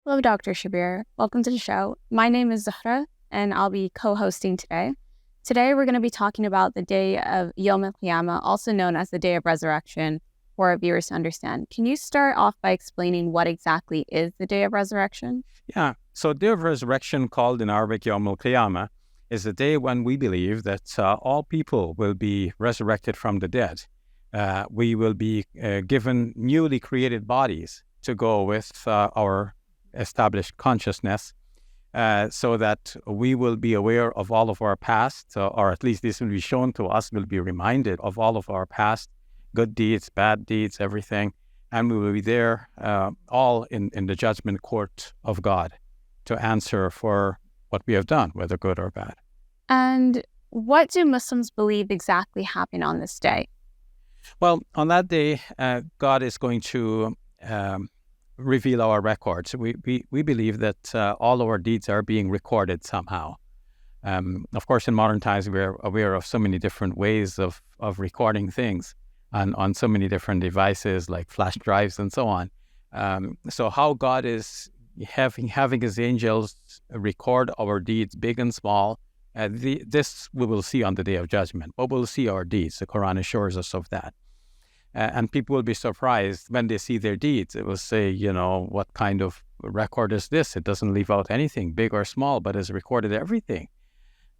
Hello, Dr. Shabir. Welcome to the show. My name is Zuhra, and I'll be co-hosting today. Today, we're going to be talking about the day of Yawm al-Qiyamah, also known as the Day of Resurrection, for our viewers to understand. Can you start off by explaining what exactly is the Day of Resurrection? Yeah, so Day of Resurrection, called in Arabic Yawm al-Qiyamah, is the day when we believe that all people will be resurrected from the dead. We will be given newly created bodies to go with our established consciousness, so that we will be aware of all of our past, or at least this will be shown to us, we'll be reminded of all of our past, good deeds, bad deeds, everything. And we will be there all in the judgment court of God to answer for what we have done, whether good or bad. And what do Muslims believe exactly happened on this day? Well, on that day, God is going to reveal our records. We believe that all our deeds are being recorded somehow. Of course, in modern times, we're aware of so many different ways of recording things on so many different devices like flash drives and so on. So how God is having his angels record our deeds, big and small, this we will see on the Day of Judgment. But we'll see our deeds. The Quran assures us of that. And people will be surprised when they see their deeds. It will say, what kind of record is this? It doesn't leave out anything, big or small, but has recorded everything.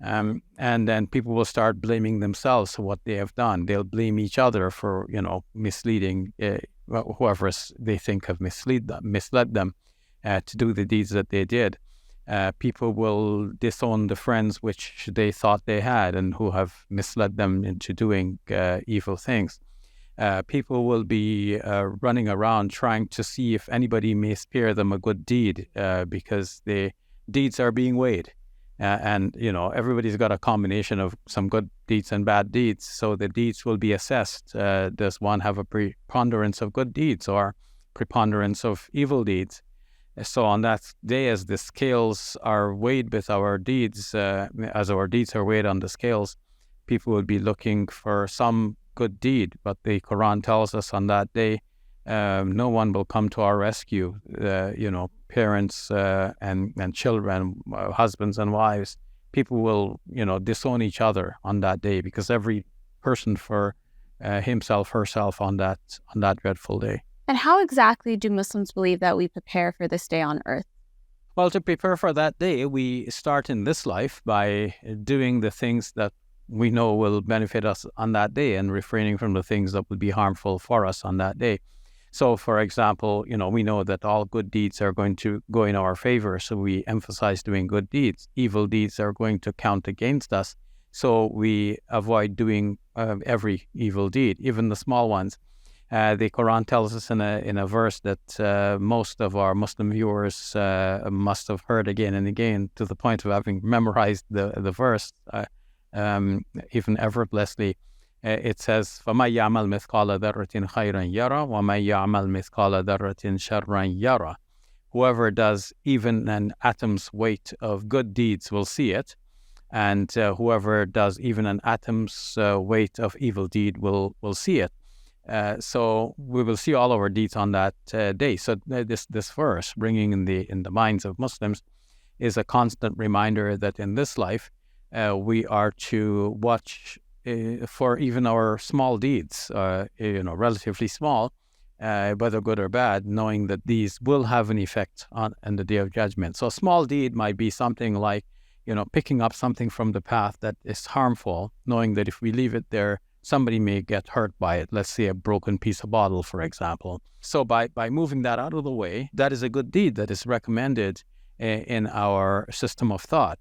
And then people will start blaming themselves for what they have done. They'll blame each other for, misleading whoever they think have misled them to do the deeds that they did. People will disown the friends which they thought they had and who have misled them into doing evil things. People will be running around trying to see if anybody may spare them a good deed because the deeds are being weighed. And everybody's got a combination of some good deeds and bad deeds. So the deeds will be assessed. Does one have a preponderance of good deeds or preponderance of evil deeds? So on that day, as the scales are weighed with our deeds, as our deeds are weighed on the scales, people will be looking for some good deed. But the Quran tells us on that day, no one will come to our rescue. Parents and children, husbands and wives, people will, disown each other on that day because every person for himself, herself on that dreadful day. And how exactly do Muslims believe that we prepare for this day on earth? Well, to prepare for that day, we start in this life by doing the things that we know will benefit us on that day and refraining from the things that will be harmful for us on that day. So, for example, we know that all good deeds are going to go in our favor, so we emphasize doing good deeds. Evil deeds are going to count against us, so we avoid doing every evil deed, even the small ones. The Quran tells us in a verse that most of our Muslim viewers must have heard again and again, to the point of having memorized the verse, even effortlessly. It says, فَمَنْ يَعْمَلْ مِثْقَالَ ذَرَّةٍ خَيْرًا يَرَى وَمَنْ يَعْمَلْ مِثْقَالَ ذَرَّةٍ شَرًّا يَرَى. Whoever does even an atom's weight of good deeds will see it, and whoever does even an atom's weight of evil deed will see it. So we will see all our deeds on that day. So this verse, bringing in the minds of Muslims, is a constant reminder that in this life we are to watch for even our small deeds, relatively small, whether good or bad, knowing that these will have an effect on the Day of Judgment. So a small deed might be something like, picking up something from the path that is harmful, knowing that if we leave it there, somebody may get hurt by it. Let's say a broken piece of bottle, for example. So by moving that out of the way, that is a good deed that is recommended in our system of thought,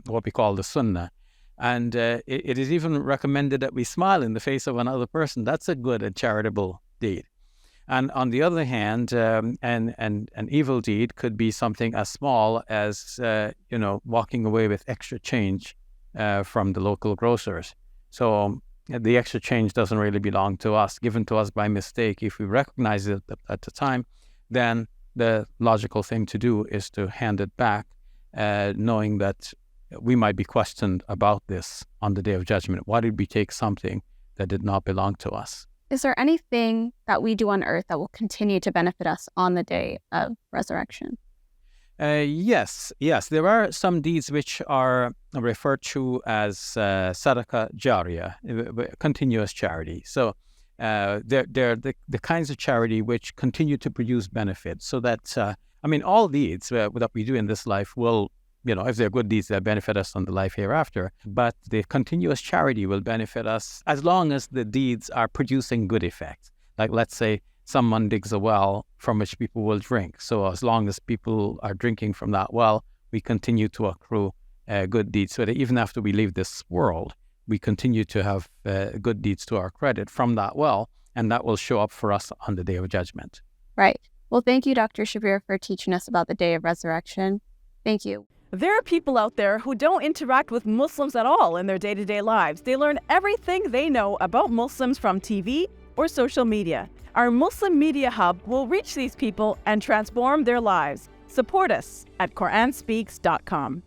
what we call the Sunnah. And it is even recommended that we smile in the face of another person. That's a good and charitable deed. And on the other hand, an evil deed could be something as small as, walking away with extra change from the local grocers. So the extra change doesn't really belong to us, given to us by mistake. If we recognize it at the time, then the logical thing to do is to hand it back, knowing that we might be questioned about this on the Day of Judgment. Why did we take something that did not belong to us? Is there anything that we do on earth that will continue to benefit us on the day of resurrection? Yes, there are some deeds which are referred to as sadaqah jariyah, continuous charity. So they're the kinds of charity which continue to produce benefits. So that, all deeds that we do in this life will, if they're good deeds, they'll benefit us on the life hereafter. But the continuous charity will benefit us as long as the deeds are producing good effects. Like, let's say, someone digs a well from which people will drink. So as long as people are drinking from that well, we continue to accrue good deeds. So that even after we leave this world, we continue to have good deeds to our credit from that well, and that will show up for us on the day of judgment. Right. Well, thank you, Dr. Shabir, for teaching us about the day of resurrection. Thank you. There are people out there who don't interact with Muslims at all in their day-to-day lives. They learn everything they know about Muslims from TV or social media. Our Muslim Media Hub will reach these people and transform their lives. Support us at QuranSpeaks.com.